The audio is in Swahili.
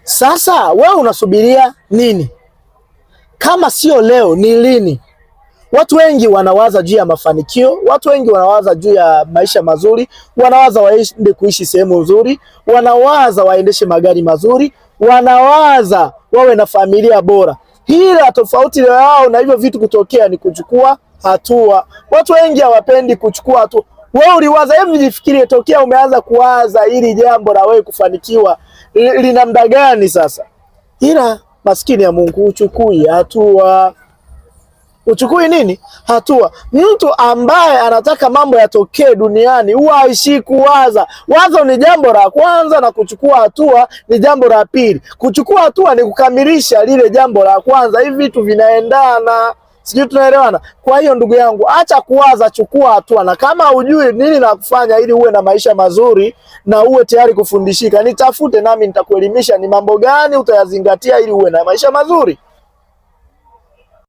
Sasa wewe unasubiria nini? Kama sio leo ni lini? Watu wengi wanawaza juu ya mafanikio, watu wengi wanawaza juu ya maisha mazuri, wanawaza waende kuishi sehemu nzuri, wanawaza waendeshe magari mazuri, wanawaza wawe na familia bora. Hila tofauti na wao na hivyo vitu kutokea ni kuchukua hatua. Watu wengi hawapendi kuchukua hatua. Wewe uliwaza, hebu jifikirie, tokea umeanza kuwaza ili jambo la wewe kufanikiwa lina muda gani sasa? Ila maskini ya Mungu uchukui hatua. Uchukui nini? Hatua. Mtu ambaye anataka mambo yatokee duniani huwa haishi kuwaza. Wazo ni jambo la kwanza na kuchukua hatua ni jambo la pili. Kuchukua hatua ni kukamilisha lile jambo la kwanza. Hivi vitu vinaendana. Sijui tunaelewana? Kwa hiyo ndugu yangu, acha kuwaza, chukua hatua. Na kama hujui nini la kufanya ili uwe na maisha mazuri na uwe tayari kufundishika, nitafute nami nitakuelimisha ni mambo gani utayazingatia ili uwe na maisha mazuri.